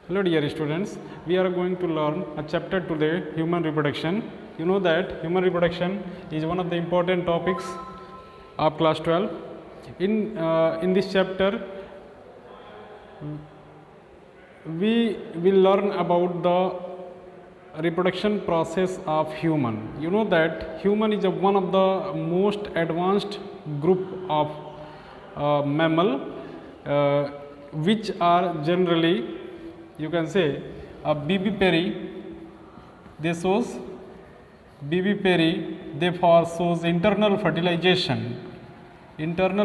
Hello dear students, we are going to learn a chapter today, human reproduction. You know that human reproduction is one of the important topics of class 12. In this chapter, we will learn about the reproduction process of human. You know that human is one of the most advanced group of mammal which are generally, you can say, a vivipary. They shows vivipary, therefore shows internal fertilization and the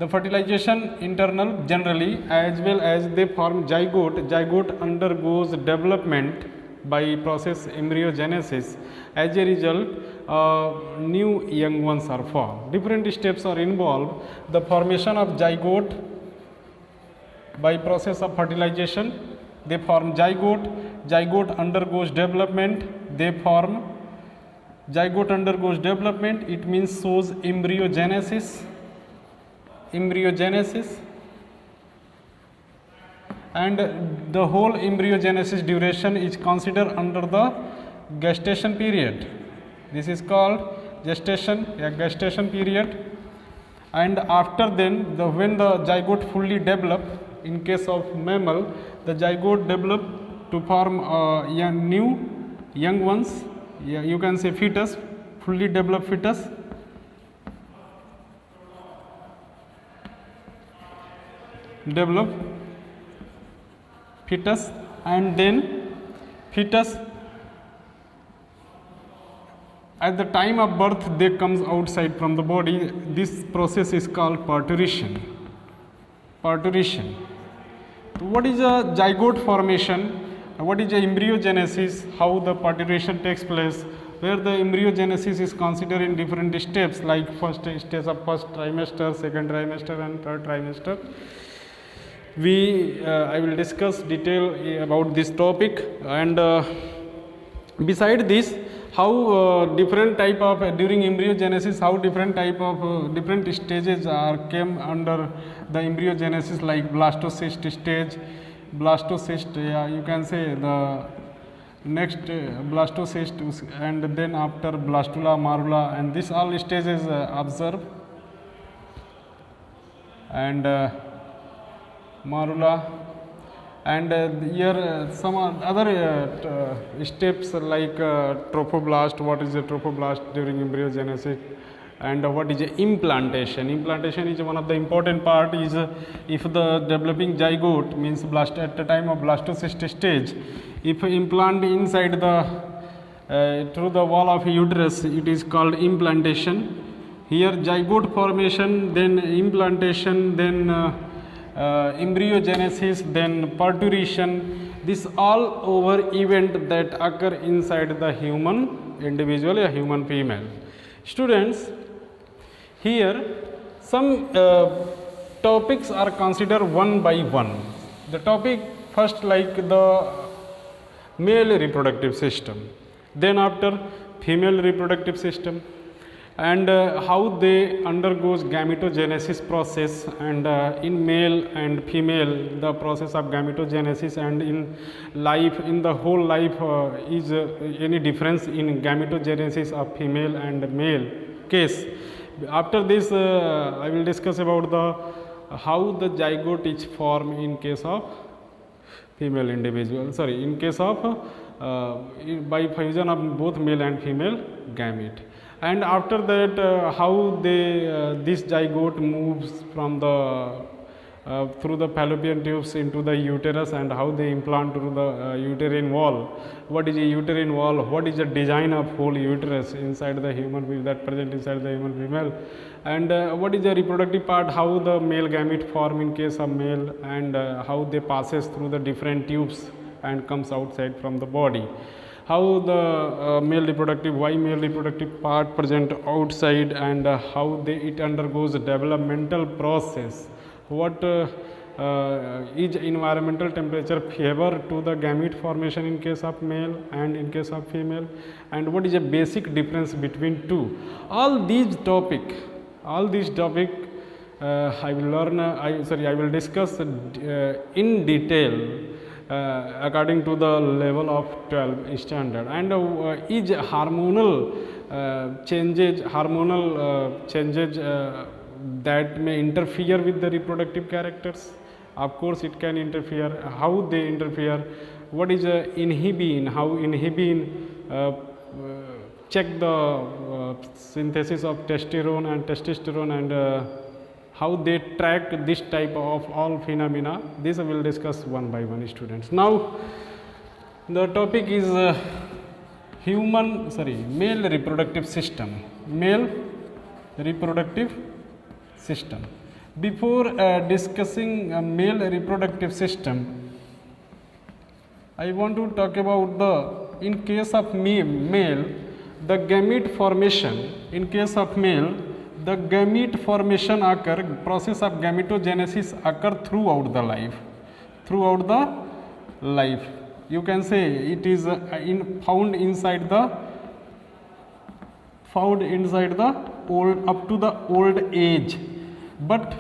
fertilization internal generally, as well as they form zygote undergoes development by process embryogenesis. As a result, new young ones are formed. Different steps are involved. The formation of zygote by process of fertilization, they form zygote undergoes development, zygote undergoes development, it means shows embryogenesis, and the whole embryogenesis duration is considered under the gestation period. This is called gestation period. And after then, when the zygote fully develop, in case of mammal, the zygote develop to form new young ones. You can say fetus, fully developed fetus. And then fetus, at the time of birth, they comes outside from the body. This process is called parturition. What is a zygote formation? What is the embryogenesis? How the parturition takes place? Where the embryogenesis is considered in different steps, like first stage of first trimester, second trimester, and third trimester. I will discuss detail about this topic, and beside this, how different type of during embryogenesis, how different type of different stages are came under the embryogenesis, like blastocyst stage, you can say the next blastocyst, and then after blastula, marula, and this all stages observed, and marula, and here some other steps like trophoblast. What is a trophoblast during embryogenesis? And what is implantation? Implantation is one of the important part. Is if the developing zygote means at the time of blastocyst stage, if implant inside the through the wall of uterus, it is called implantation. Here zygote formation, then implantation, then embryogenesis, then parturition. This all over event that occur inside the human individual, a human female. Students, here some topics are considered one by one. The topic first, like the male reproductive system, then after female reproductive system, and how they undergoes gametogenesis process, and in male and female the process of gametogenesis, and in the whole life is any difference in gametogenesis of female and male case. After this, I will discuss about how the zygote is formed in case of female individual. In case of by fusion of both male and female gamete. And after that, how this zygote moves from the through the fallopian tubes into the uterus, and how they implant through the uterine wall. What is a uterine wall? What is the design of whole uterus inside the human female, that present inside the human female? And what is the reproductive part? How the male gamete form in case of male, and how they passes through the different tubes and comes outside from the body. How the male reproductive part present outside, and how it undergoes a developmental process. What is environmental temperature favor to the gamete formation in case of male and in case of female, and what is a basic difference between two. All these topic I will learn I will discuss in detail according to the level of 12 standard, and each hormonal changes that may interfere with the reproductive characters. Of course, it can interfere. How they interfere? What is inhibin? How inhibin check the synthesis of testosterone and how they track this type of all phenomena. This I will discuss one by one, students. Now, the topic is male reproductive system. Male reproductive system. Before discussing male reproductive system, I want to talk about in case of male, the gamete formation. In case of male, the gamete formation process of gametogenesis occur throughout the life. You can say it is found inside the old up to the old age. But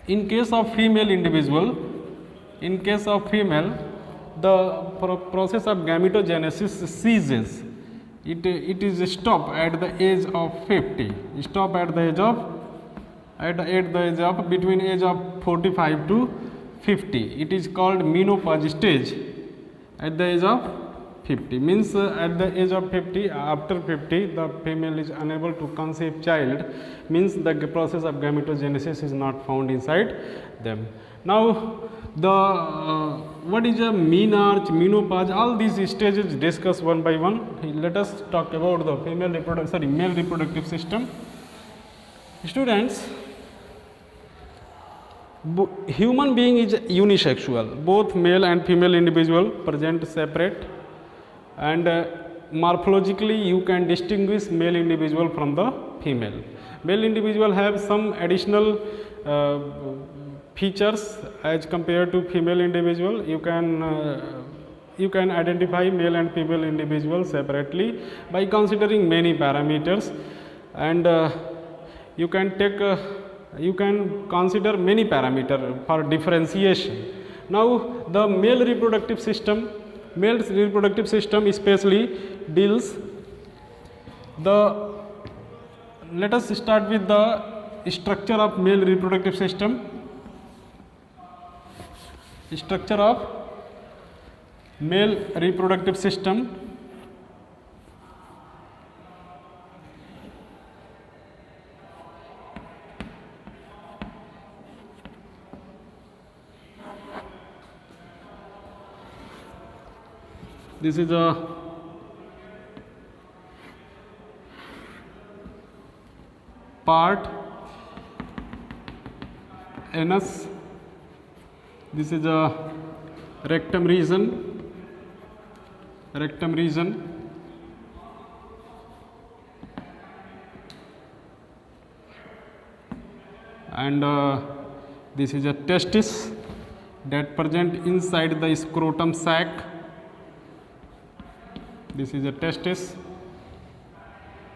in case of female, the process of gametogenesis ceases. It is stopped at the age of 50. Stop at the age of between age of 45 to 50. It is called menopause stage. At the age of 50 means at the age of 50, after 50, the female is unable to conceive child, means the process of gametogenesis is not found inside them. Now, what is a menarche, menopause, all these stages discuss one by one. Let us talk about the male reproductive system. Students, human being is unisexual. Both male and female individual present separate, and morphologically you can distinguish male individual from the female. Male individual have some additional features as compared to female individual. You can identify male and female individuals separately by considering many parameters, and you can consider many parameters for differentiation. Now, the male reproductive system especially deals let us start with the structure of male reproductive system. Structure of male reproductive system. This is a part anus. This is a rectum region, and this is a testis that present inside the scrotum sac. This is a testis.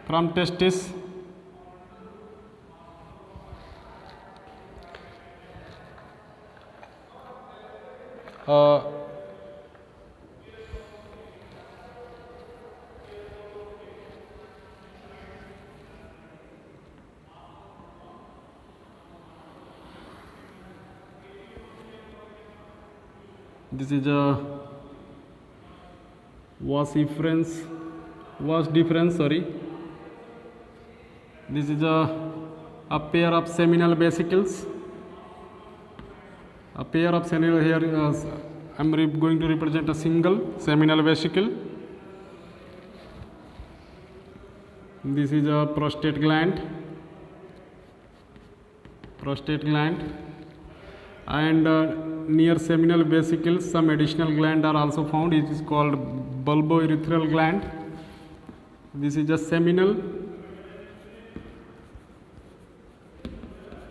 From testis, this is a vas deferens. This is a pair of seminal vesicles. A pair of seminal, here I am going to represent a single seminal vesicle. This is a prostate gland, and near seminal vesicles some additional gland are also found. It is called bulbourethral gland. This is a seminal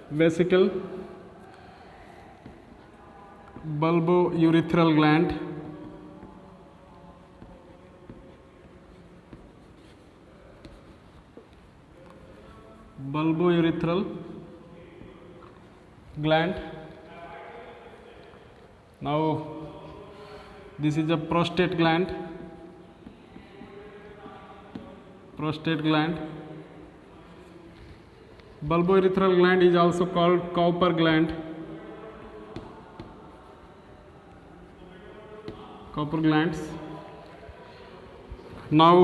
vesicle, bulbourethral gland, bulbourethral gland. Now this is a prostate gland, bulbourethral gland is also called Cowper gland, Cowper glands. Now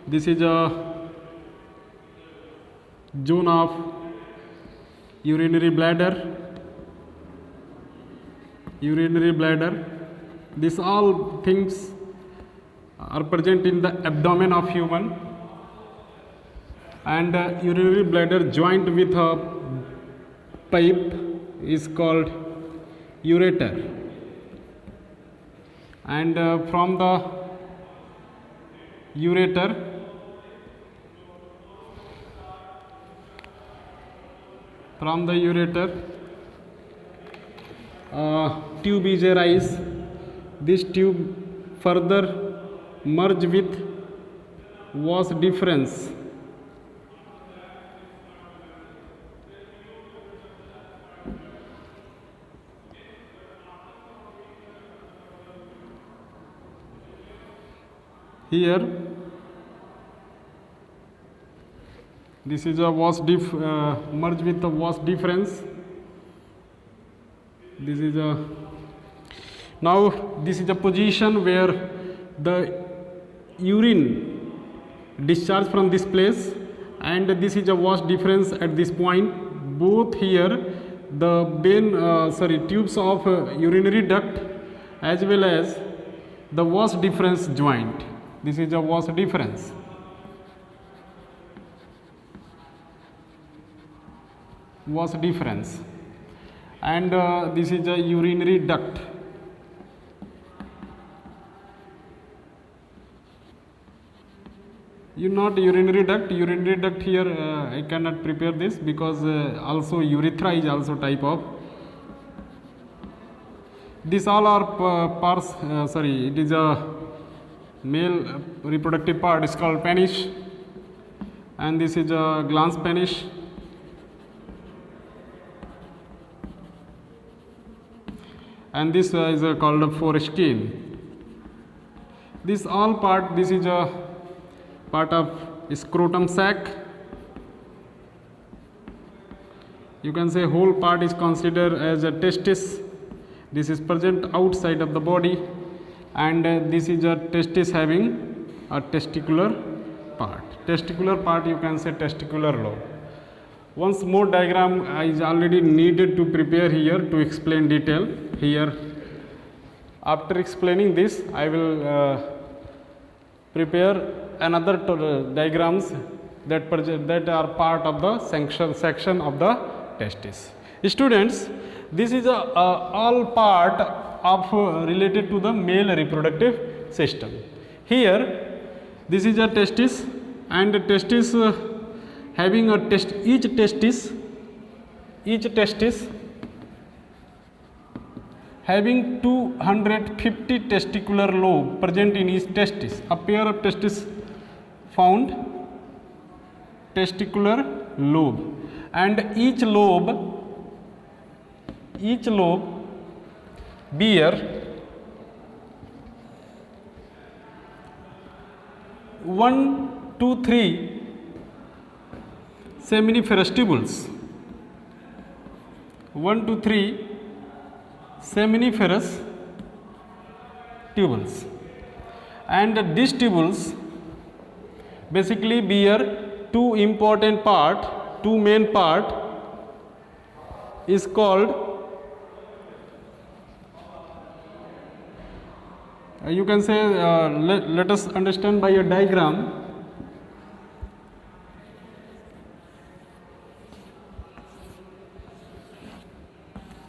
this is a zone of urinary bladder, These all things are present in the abdomen of human, and urinary bladder joined with a pipe is called ureter, and from the ureter tube is arise. This tube further merge with vas deferens, here this is a merge with the vas deferens. This is a this is a position where the urine discharge from this place, and this is a vas deferens at this point. Both here the tubes of urinary duct as well as the vas deferens joint. This is a vas deferens. And this is a urinary duct. Not urinary duct here I cannot prepare this because also urethra is also type of. These all are parts, it is a male reproductive part, is called penis, and this is a glans penis. And this is called a foreskin. This all part, this is a part of scrotum sac. You can say whole part is considered as a testis. This is present outside of the body, and this is a testis having a testicular part. Testicular part, you can say testicular lobe. Once more diagram is already needed to prepare here to explain detail here. After explaining this, I will prepare another diagrams that are part of the section of the testis. Students, this is all part of related to the male reproductive system. Here this is a testis, and testis having a each testis having 250 testicular lobe present in each testis. A pair of testis found testicular lobe, and each lobe bear 1, 2, 3 seminiferous tubules. 1 to 3 seminiferous tubules, and these tubules basically bear two main part is called, you can say let us understand by a diagram.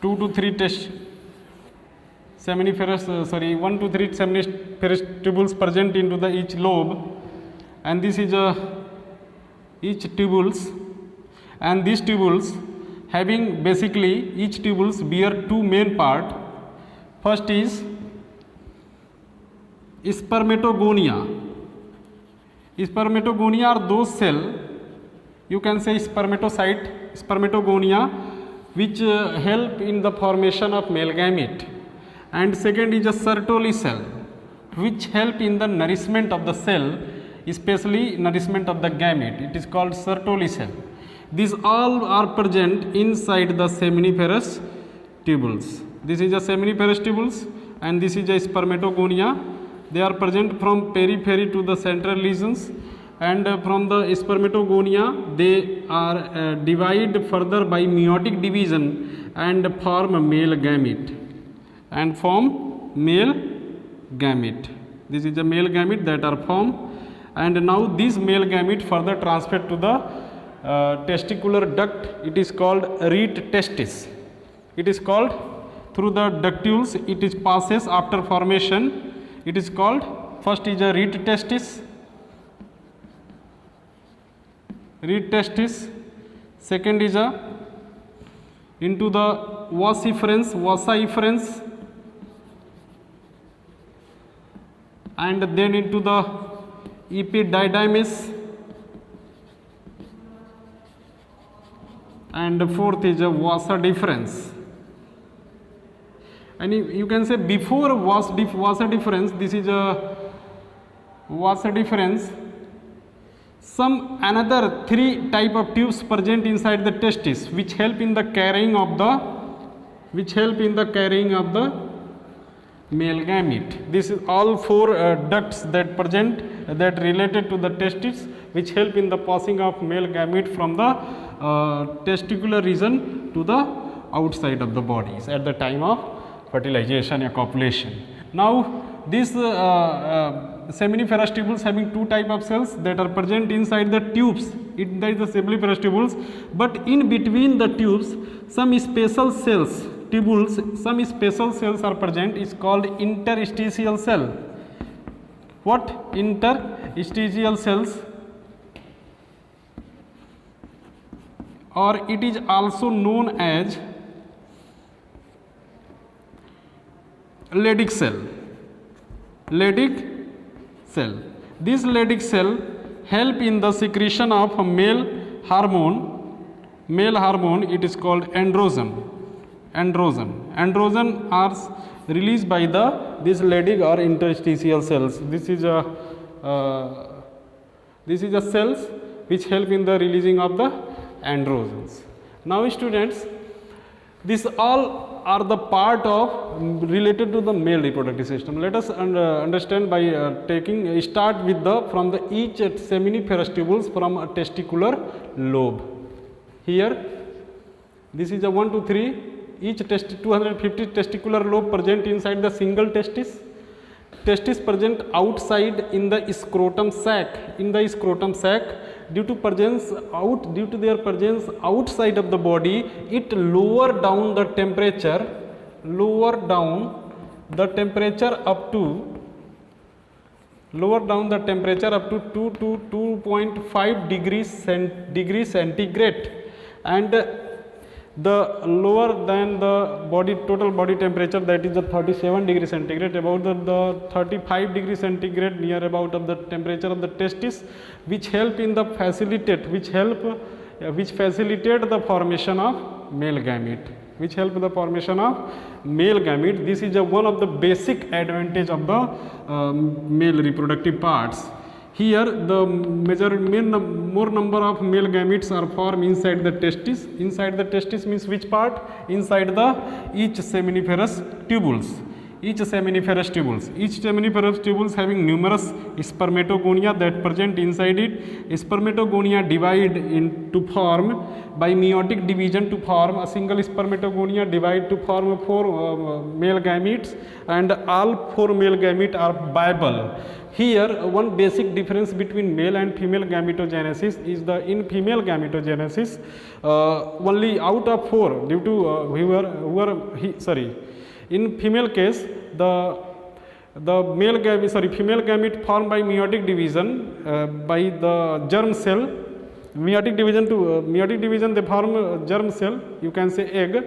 One to three seminiferous tubules present into the each lobe, and this is each tubules, and these tubules having basically each tubules bear two main part. First is spermatogonia. Spermatogonia are those cells, you can say spermatocyte, spermatogonia, which help in the formation of male gamete. And second is a Sertoli cell, which help in the nourishment of the cell, especially nourishment of the gamete. It is called Sertoli cell. These all are present inside the seminiferous tubules. This is a seminiferous tubules and this is a spermatogonia. They are present from periphery to the central lesions, and from the spermatogonia they are divided further by meiotic division and form male gamete. And form male gamete. This is a male gamete that are formed, and now this male gamete further transferred to the testicular duct. It is called rete testis. It is called through the ductules. It is passes after formation. It is called, first is a rete testis. Rete testis. Second is a into the vas efferens, and then into the epididymis, and fourth is a vasa deferens. And you can say before vasa deferens, this is a vasa deferens, some another three type of tubes present inside the testis, which help in the carrying of the male gamete. This is all four ducts that present that related to the testis, which help in the passing of male gamete from the testicular region to the outside of the bodies at the time of fertilization or copulation. Now these seminiferous tubules having two type of cells that are present inside the tubes. That is the seminiferous tubules, but in between the tubes some special cells, tubules, some special cells are present, is called interstitial cell. What? Interstitial cells, or it is also known as Leydig cell. Leydig cell. This Leydig cell help in the secretion of a male hormone. It is called androgen. Androgen are released by this Leydig or interstitial cells. This is a cells which help in the releasing of the androgens. Now students, these all are the part of related to the male reproductive system. Let us understand by start with from the each seminiferous tubules from a testicular lobe. Here, this is a 1, 2, 3. Each 250 testicular lobe present inside the single testis. Testis present outside in the scrotum sac. Due to their presence outside of the body, it lower down the temperature up to 2 to 2.5 degrees centigrade, and the lower than the total body temperature, that is the 37 degree centigrade, about the 35 degree centigrade near about of the temperature of the testis, which help in the facilitate the formation of male gamete. This is one of the basic advantage of the male reproductive parts. Here the more number of male gametes are formed inside the testis. Inside the testis means which part? Inside each seminiferous tubules. Each seminiferous tubules having numerous spermatogonia that present inside it. Spermatogonia divide into form by meiotic division to form a single spermatogonia, divide to form 4 male gametes, and all 4 male gametes are viable. Here one basic difference between male and female gametogenesis is in female gametogenesis, only out of 4 due to in female case the female gamete formed by meiotic division by the germ cell. Meiotic division they form germ cell, you can say egg.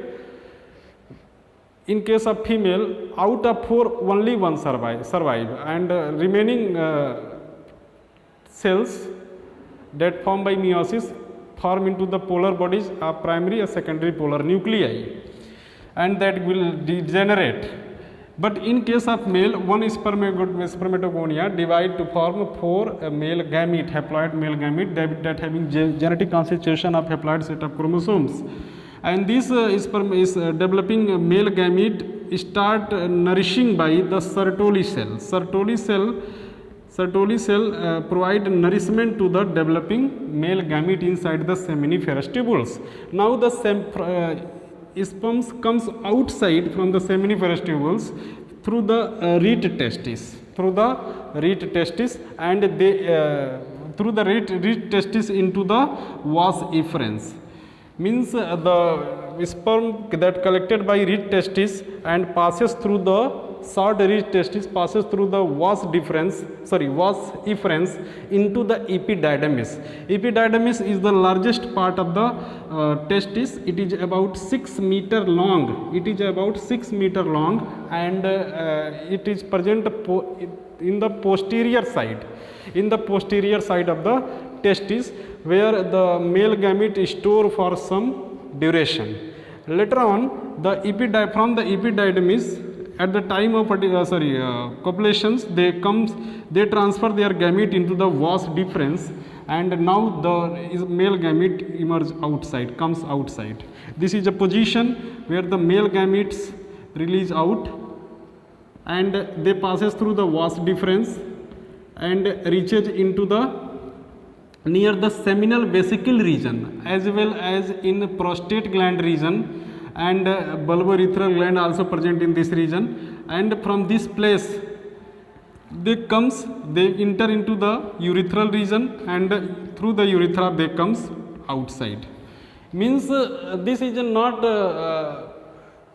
In case of female, out of 4 only one survive and remaining cells that form by meiosis form into the polar bodies of primary or secondary polar nuclei, and that will degenerate. But in case of male, one spermatogonia divide to form 4 male gamete, haploid male gamete that having genetic constitution of haploid set of chromosomes. And this sperm is developing male gamete start nourishing by the Sertoli cell. Sertoli cell provide nourishment to the developing male gamete inside the seminiferous tubules. Now the sperm comes outside from the seminiferous tubules through the reed testis, and they through the reed testis into the vas efferens. Means the sperm that collected by reed testis and passes through the short reed testis, passes through the vas efferens into the epididymis. Epididymis is the largest part of the testis. It is about 6 meter long. And it is present in the posterior side. Of the testis, where the male gamete is stored for some duration. Later on, from the epididymis, at the time of copulations, they transfer their gamete into the vas deferens, and now the male gamete comes outside. This is a position where the male gametes release out, and they passes through the vas deferens and reaches into the near the seminal vesicle region, as well as in the prostate gland region, and bulbourethral gland also present in this region. And from this place they enter into the urethral region, and through the urethra they comes outside. Means this is not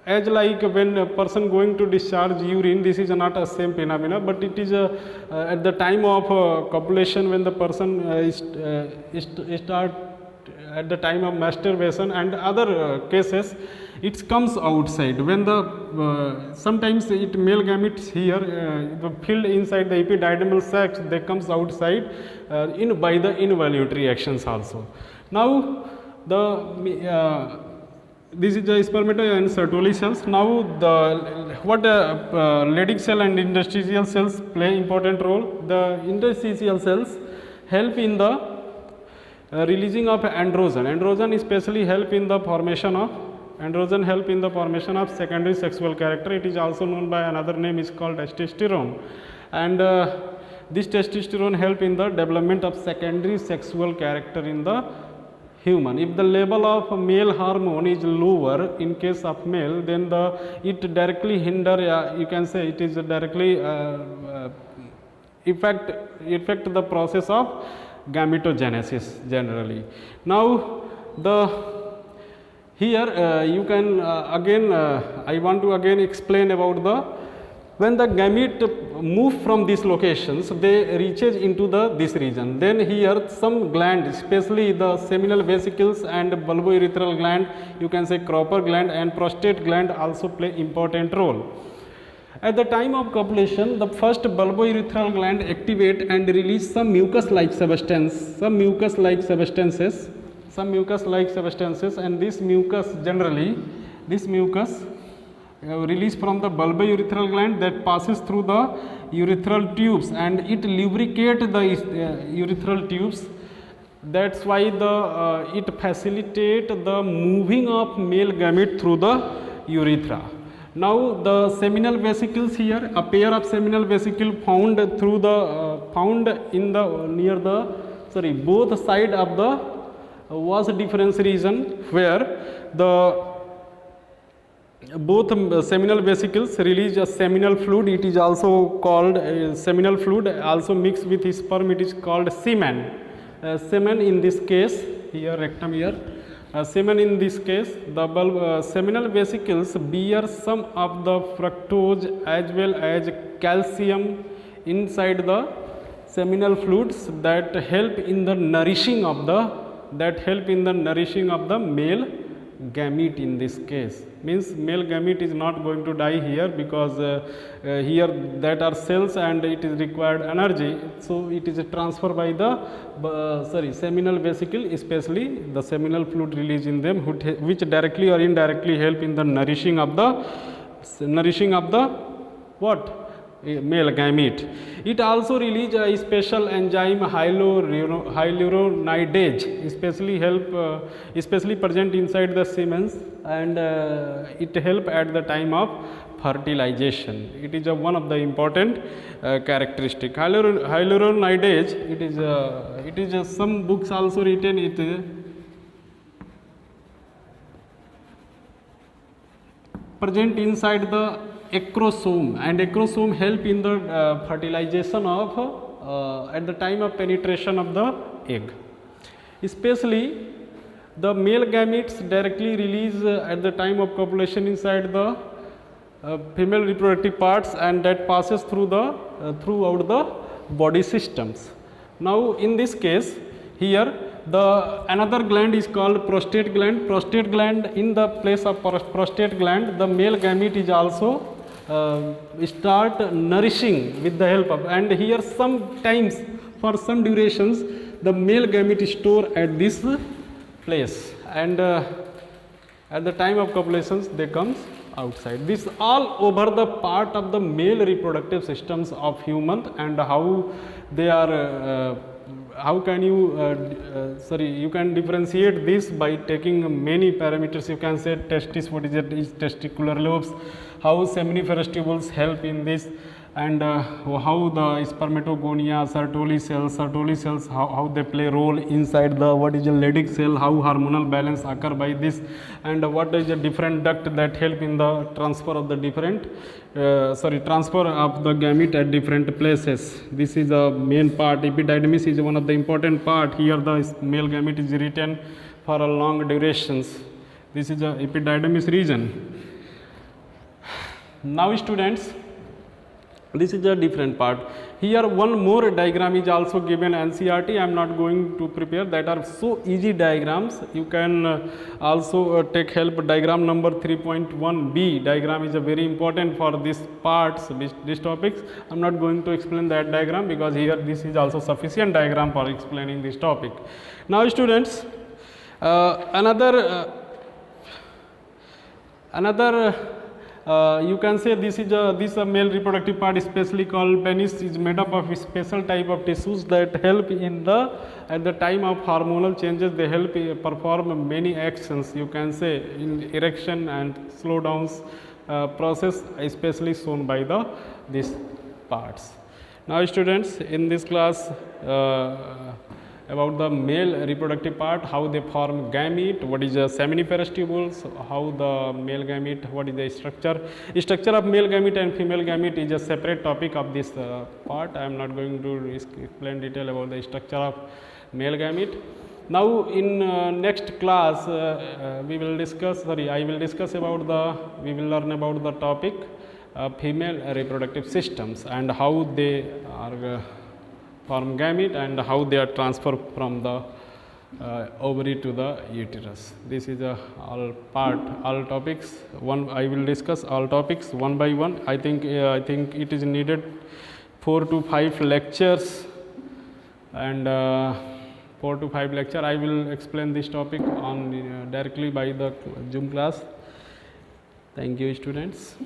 as like when a person going to discharge urine, this is not a same phenomena, but it is at the time of copulation, when the person start at the time of masturbation and other cases, it comes outside. When the sometimes male gametes here filled inside the epididymal sacs, they comes outside by the involuntary actions also. Now this is the spermatozoa and Sertoli cells. Now what Leydig cell and interstitial cells play important role. The interstitial cells help in the releasing of androgen. Androgen especially help in the formation of secondary sexual character. It is also known by another name is called testosterone, and this testosterone help in the development of secondary sexual character in the human. If the level of male hormone is lower in case of male, then it directly hinder, you can say it is directly affect the process of gametogenesis generally. Now here you can I want to again explain about when the gamete move from these locations, they reaches into this region. Then here some gland, especially the seminal vesicles and bulbourethral gland, you can say Cropper gland and prostate gland also play important role. At the time of copulation, the first bulbourethral gland activate and release some mucus-like substances, and this mucus released from the bulbourethral gland that passes through the urethral tubes, and it lubricate the urethral tubes. That's why it facilitate the moving of male gamete through the urethra. Now the seminal vesicles here, a pair of seminal vesicles found in the near the both side of the vas deferens region, where both seminal vesicles release a seminal fluid. It is also called seminal fluid, also mixed with sperm. It is called semen. Semen in this case, here rectum here. Semen in this case, the seminal vesicles bear some of the fructose as well as calcium inside the seminal fluids that help in the nourishing of the male gamete in this case, means male gamete is not going to die here, because here that are cells and it is required energy, so it is transferred by the seminal vesicle, especially the seminal fluid release in them, which directly or indirectly help in the nourishing of the what? Male gamete. It also release a special enzyme hyaluronidase, especially present inside the semen, and it help at the time of fertilization. It is one of the important characteristic. Hyaluronidase, it is some books also written it present inside the acrosome, and acrosome help in the fertilization of at the time of penetration of the egg. Especially the male gametes directly release at the time of copulation inside the female reproductive parts, and that passes through the throughout the body systems. Now in this case here the another gland is called prostate gland. Prostate gland, in the place of prostate gland, the male gamete is also start nourishing with the help of, and here sometimes for some durations the male gamete is stored at this place, and at the time of copulations they comes outside. This all over the part of the male reproductive systems of human, and how they are how can you you can differentiate this by taking many parameters. You can say testis, what is it, is testicular lobes, how seminiferous tubules help in this, and how the spermatogonia, Sertoli cells, how they play role inside the what is a Leydig cell, how hormonal balance occur by this, and what is a different duct that help in the transfer of the different transfer of the gamete at different places. This is a main part. Epididymis is one of the important part. Here the male gamete is written for a long durations. This is a epididymis region. Now students, this is a different part. Here one more diagram is also given NCERT. I am not going to prepare, that are so easy diagrams. You can also take help. Diagram number 3.1b diagram is a very important for this parts, these topics. I am not going to explain that diagram, because here this is also sufficient diagram for explaining this topic. Now students, another you can say this is a male reproductive part, especially called penis, is made up of a special type of tissues that help in the at the time of hormonal changes. They help perform many actions, you can say, in erection and slow downs process, especially shown by these parts. Now students, in this class about the male reproductive part, how they form gamete, what is a seminiferous tubules, how the male gamete, what is the structure of male gamete and female gamete is a separate topic of this part. I am not going to explain detail about the structure of male gamete. Now in next class we will discuss, I will discuss about we will learn about the topic female reproductive systems, and how they are form gamete, and how they are transferred from the ovary to the uterus. This is all topics. I will discuss all topics one by one. I think it is needed 4 to 5 lectures, and 4 to 5 lecture I will explain this topic on directly by the Zoom class. Thank you students.